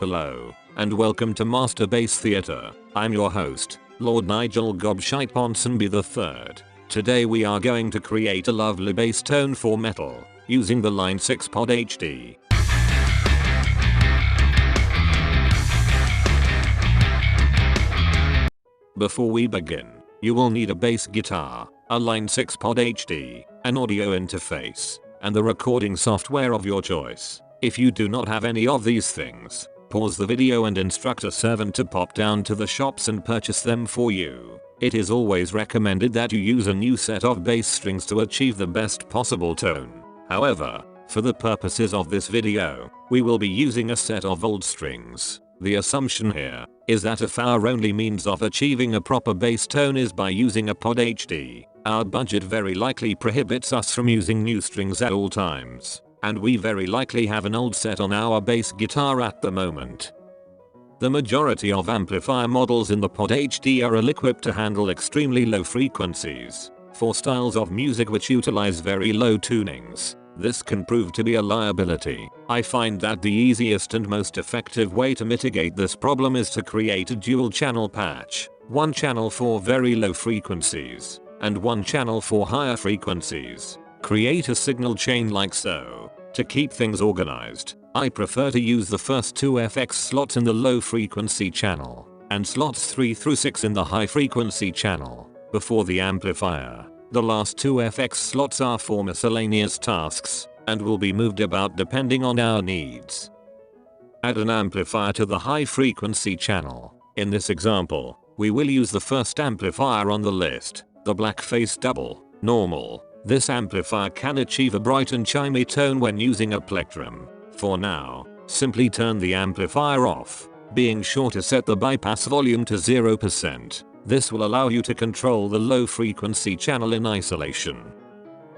Hello, and welcome to Master Bass Theatre. I'm your host, Lord Nigel Gobshite Ponsonby III. Today we are going to create a lovely bass tone for metal, using the Line 6 Pod HD. Before we begin, you will need a bass guitar, a Line 6 Pod HD, an audio interface, and the recording software of your choice. If you do not have any of these things, pause the video and instruct a servant to pop down to the shops and purchase them for you. It is always recommended that you use a new set of bass strings to achieve the best possible tone. However, for the purposes of this video, we will be using a set of old strings. The assumption here is that if our only means of achieving a proper bass tone is by using a Pod HD, our budget very likely prohibits us from using new strings at all times, and we very likely have an old set on our bass guitar at the moment. The majority of amplifier models in the Pod HD are ill-equipped to handle extremely low frequencies. For styles of music which utilize very low tunings, this can prove to be a liability. I find that the easiest and most effective way to mitigate this problem is to create a dual channel patch. One channel for very low frequencies, and one channel for higher frequencies. Create a signal chain like so. To keep things organized, I prefer to use the first two FX slots in the low frequency channel, and slots 3 through 6 in the high frequency channel, before the amplifier. The last two FX slots are for miscellaneous tasks, and will be moved about depending on our needs. Add an amplifier to the high frequency channel. In this example, we will use the first amplifier on the list, the Blackface Double, Normal. This amplifier can achieve a bright and chimey tone when using a plectrum. For now, simply turn the amplifier off, being sure to set the bypass volume to 0%. This will allow you to control the low frequency channel in isolation.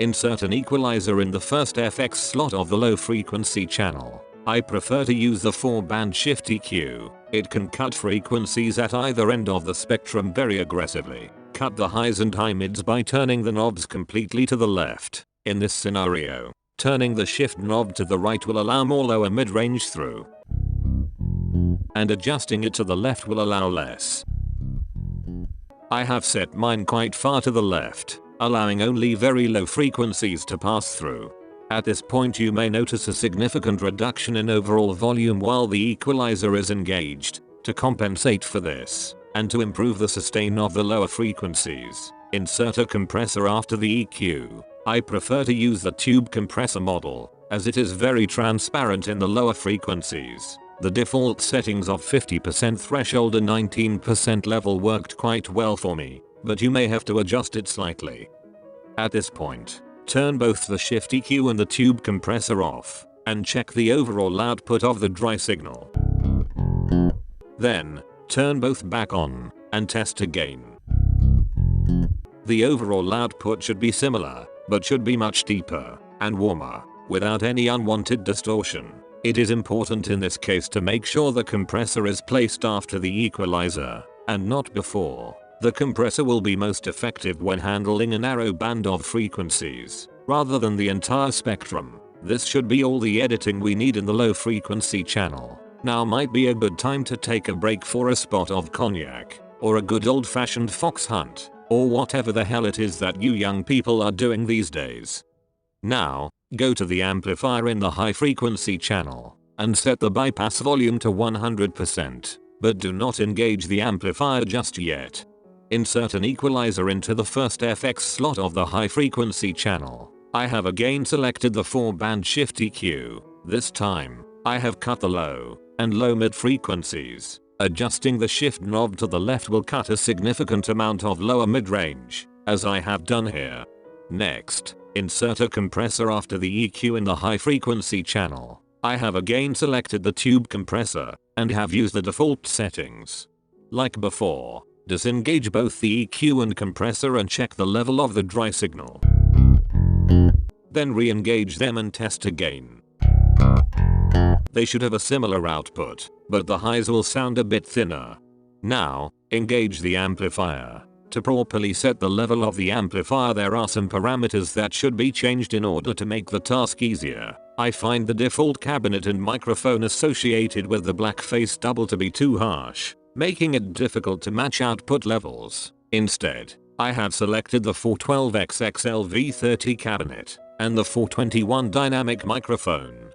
Insert an equalizer in the first FX slot of the low frequency channel. I prefer to use the 4-band shift EQ. It can cut frequencies at either end of the spectrum very aggressively. Cut the highs and high mids by turning the knobs completely to the left. In this scenario, turning the shift knob to the right will allow more lower mid-range through, and adjusting it to the left will allow less. I have set mine quite far to the left, allowing only very low frequencies to pass through. At this point you may notice a significant reduction in overall volume while the equalizer is engaged. To compensate for this, and to improve the sustain of the lower frequencies, insert a compressor after the EQ. I prefer to use the tube compressor model, as it is very transparent in the lower frequencies. The default settings of 50% threshold and 19% level worked quite well for me, but you may have to adjust it slightly. At this point, turn both the shift EQ and the tube compressor off, and check the overall output of the dry signal. Then, turn both back on, and test again. The overall output should be similar, but should be much deeper, and warmer, without any unwanted distortion. It is important in this case to make sure the compressor is placed after the equalizer, and not before. The compressor will be most effective when handling a narrow band of frequencies, rather than the entire spectrum. This should be all the editing we need in the low frequency channel. Now might be a good time to take a break for a spot of cognac, or a good old-fashioned fox hunt, or whatever the hell it is that you young people are doing these days. Now, go to the amplifier in the high frequency channel, and set the bypass volume to 100%, but do not engage the amplifier just yet. Insert an equalizer into the first FX slot of the high frequency channel. I have again selected the 4-band shift EQ. This time, I have cut the low and low mid frequencies. Adjusting the shift knob to the left will cut a significant amount of lower mid-range, as I have done here. Next, insert a compressor after the EQ in the high frequency channel. I have again selected the tube compressor, and have used the default settings. Like before, disengage both the EQ and compressor and check the level of the dry signal. Then re-engage them and test again. They should have a similar output, but the highs will sound a bit thinner. Now, engage the amplifier. To properly set the level of the amplifier there are some parameters that should be changed in order to make the task easier. I find the default cabinet and microphone associated with the black face double to be too harsh, making it difficult to match output levels. Instead, I have selected the 412XXL V30 cabinet and the 421 dynamic microphone.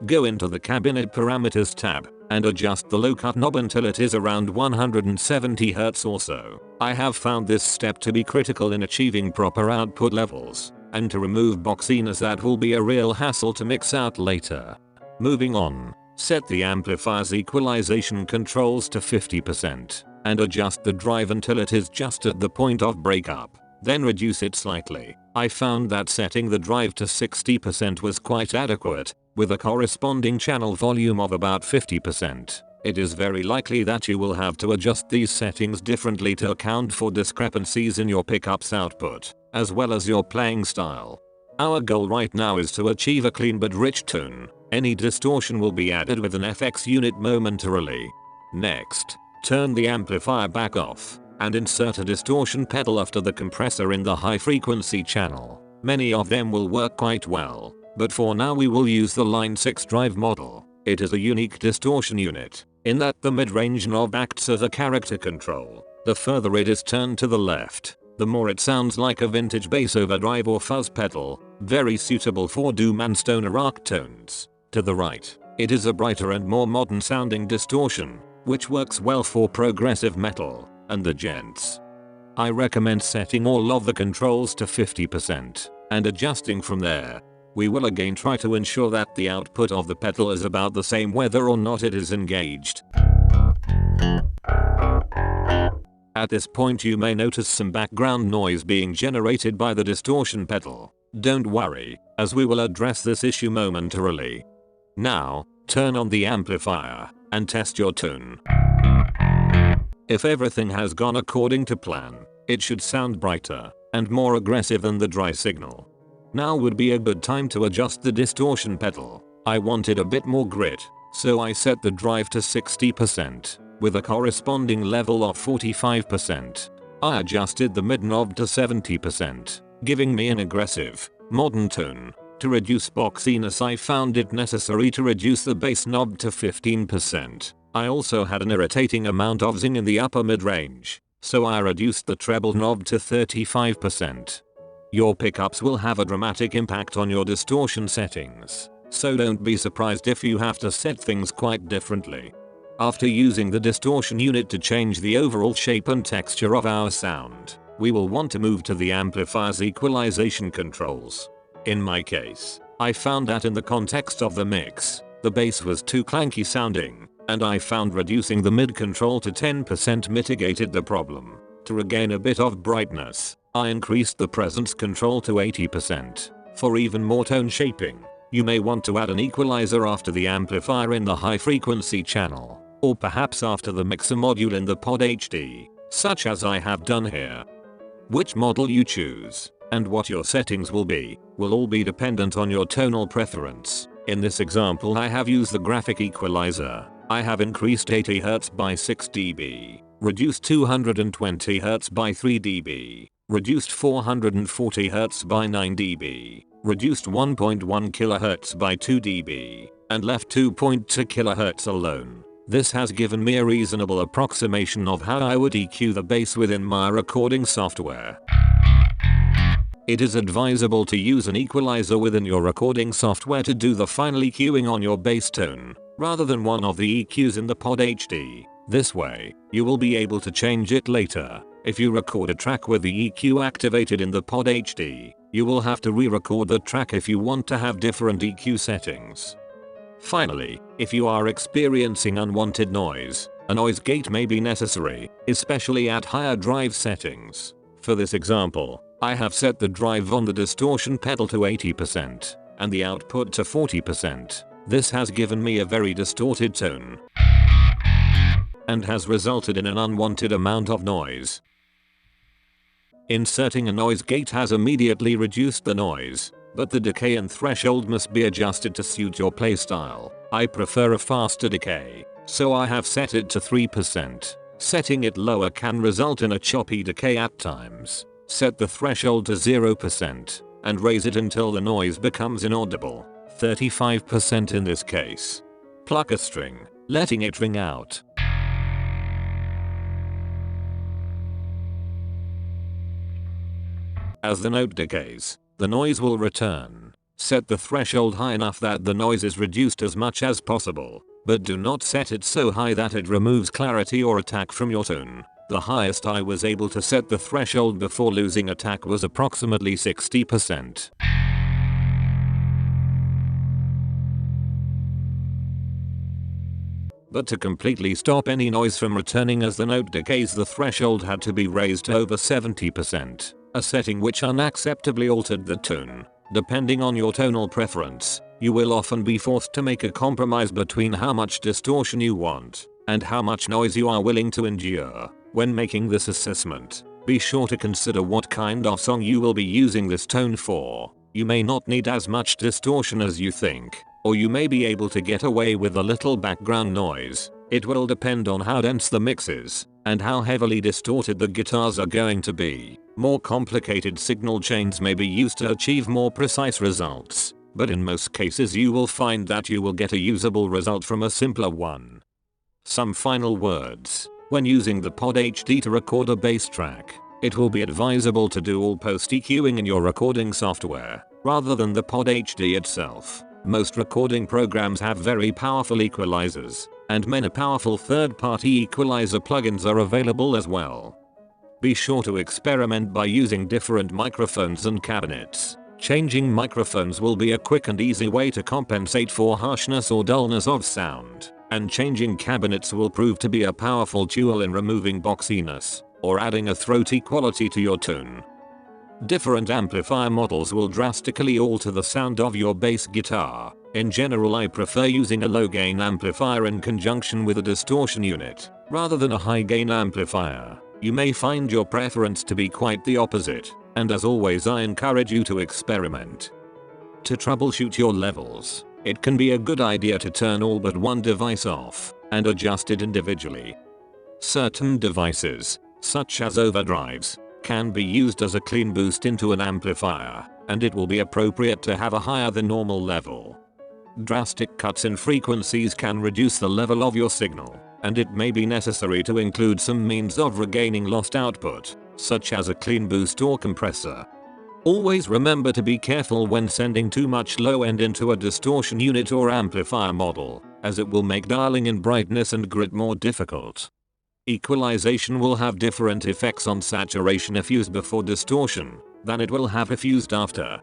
Go into the cabinet parameters tab and adjust the low cut knob until it is around 170 Hz or so. I have found this step to be critical in achieving proper output levels, and to remove boxiness that will be a real hassle to mix out later. Moving on, set the amplifier's equalization controls to 50% and adjust the drive until it is just at the point of breakup. Then reduce it slightly. I found that setting the drive to 60% was quite adequate, with a corresponding channel volume of about 50%. It is very likely that you will have to adjust these settings differently to account for discrepancies in your pickup's output, as well as your playing style. Our goal right now is to achieve a clean but rich tone. Any distortion will be added with an FX unit momentarily. Next, turn the amplifier back off and insert a distortion pedal after the compressor in the high frequency channel. Many of them will work quite well, but for now we will use the Line 6 drive model. It is a unique distortion unit, in that the mid-range knob acts as a character control. The further it is turned to the left, the more it sounds like a vintage bass overdrive or fuzz pedal, very suitable for doom and stoner rock tones. To the right, it is a brighter and more modern sounding distortion, which works well for progressive metal and the gents. I recommend setting all of the controls to 50% and adjusting from there. We will again try to ensure that the output of the pedal is about the same whether or not it is engaged. At this point you may notice some background noise being generated by the distortion pedal. Don't worry, as we will address this issue momentarily. Now, turn on the amplifier and test your tone. If everything has gone according to plan, it should sound brighter and more aggressive than the dry signal. Now would be a good time to adjust the distortion pedal. I wanted a bit more grit, so I set the drive to 60% with a corresponding level of 45%. I adjusted the mid knob to 70%, giving me an aggressive, modern tone. To reduce boxiness I found it necessary to reduce the bass knob to 15%. I also had an irritating amount of zing in the upper mid-range, so I reduced the treble knob to 35%. Your pickups will have a dramatic impact on your distortion settings, so don't be surprised if you have to set things quite differently. After using the distortion unit to change the overall shape and texture of our sound, we will want to move to the amplifier's equalization controls. In my case, I found that in the context of the mix, the bass was too clanky sounding, and I found reducing the mid control to 10% mitigated the problem. To regain a bit of brightness, I increased the presence control to 80%. For even more tone shaping, you may want to add an equalizer after the amplifier in the high frequency channel, or perhaps after the mixer module in the pod HD, such as I have done here. Which model you choose, and what your settings will all be dependent on your tonal preference. In this example I have used the graphic equalizer. I have increased 80 Hz by 6 dB, reduced 220 Hz by 3 dB, reduced 440 Hz by 9 dB, reduced 1.1 kHz by 2 dB, and left 2.2 kHz alone. This has given me a reasonable approximation of how I would EQ the bass within my recording software. It is advisable to use an equalizer within your recording software to do the final EQing on your bass tone, rather than one of the EQs in the pod HD. This way, you will be able to change it later. If you record a track with the EQ activated in the pod HD, you will have to re-record the track if you want to have different EQ settings. Finally, if you are experiencing unwanted noise, a noise gate may be necessary, especially at higher drive settings. For this example, I have set the drive on the distortion pedal to 80% and the output to 40%. This has given me a very distorted tone and has resulted in an unwanted amount of noise. Inserting a noise gate has immediately reduced the noise, but the decay and threshold must be adjusted to suit your playstyle. I prefer a faster decay, so I have set it to 3%. Setting it lower can result in a choppy decay at times. Set the threshold to 0% and raise it until the noise becomes inaudible. 35% in this case. Pluck a string, letting it ring out. As the note decays, the noise will return. Set the threshold high enough that the noise is reduced as much as possible, but do not set it so high that it removes clarity or attack from your tune. The highest I was able to set the threshold before losing attack was approximately 60%. But to completely stop any noise from returning as the note decays, the threshold had to be raised to over 70, a setting which unacceptably altered the tune. Depending on your tonal preference, you will often be forced to make a compromise between how much distortion you want and how much noise you are willing to endure. When making this assessment, be sure to consider what kind of song you will be using this tone for. You may not need as much distortion as you think, or you may be able to get away with a little background noise. It will depend on how dense the mix is and how heavily distorted the guitars are going to be. More complicated signal chains may be used to achieve more precise results, but in most cases you will find that you will get a usable result from a simpler one. Some final words. When using the Pod HD to record a bass track, it will be advisable to do all post EQing in your recording software, rather than the Pod HD itself. Most recording programs have very powerful equalizers, and many powerful third-party equalizer plugins are available as well. Be sure to experiment by using different microphones and cabinets. Changing microphones will be a quick and easy way to compensate for harshness or dullness of sound, and changing cabinets will prove to be a powerful tool in removing boxiness or adding a throaty quality to your tune. Different amplifier models will drastically alter the sound of your bass guitar. In general, I prefer using a low gain amplifier in conjunction with a distortion unit, rather than a high gain amplifier. You may find your preference to be quite the opposite, and as always I encourage you to experiment. To troubleshoot your levels, it can be a good idea to turn all but one device off and adjust it individually. Certain devices, such as overdrives, can be used as a clean boost into an amplifier, and it will be appropriate to have a higher than normal level. Drastic cuts in frequencies can reduce the level of your signal, and it may be necessary to include some means of regaining lost output, such as a clean boost or compressor. Always remember to be careful when sending too much low end into a distortion unit or amplifier model, as it will make dialing in brightness and grit more difficult. Equalization will have different effects on saturation if used before distortion than it will have if used after.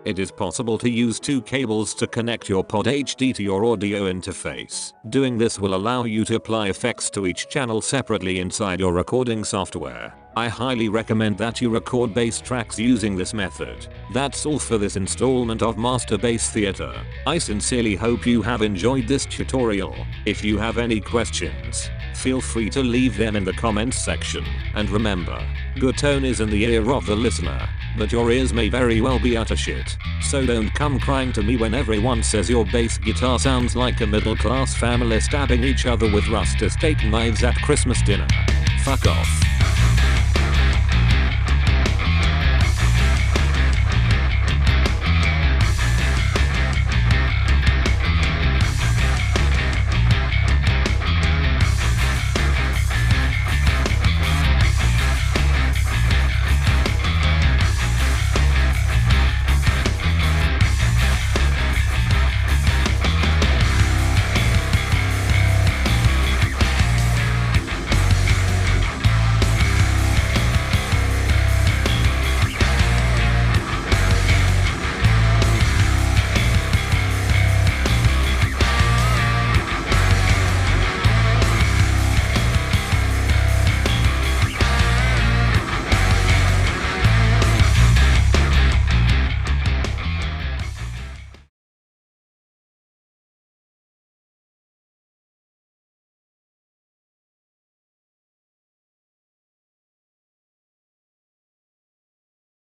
It is possible to use two cables to connect your Pod HD to your audio interface. Doing this will allow you to apply effects to each channel separately inside your recording software. I highly recommend that you record bass tracks using this method. That's all for this installment of Master Bass Theater. I sincerely hope you have enjoyed this tutorial. If you have any questions, feel free to leave them in the comments section. And remember, good tone is in the ear of the listener, but your ears may very well be utter shit. So don't come crying to me when everyone says your bass guitar sounds like a middle class family stabbing each other with rusty steak knives at Christmas dinner. Fuck off.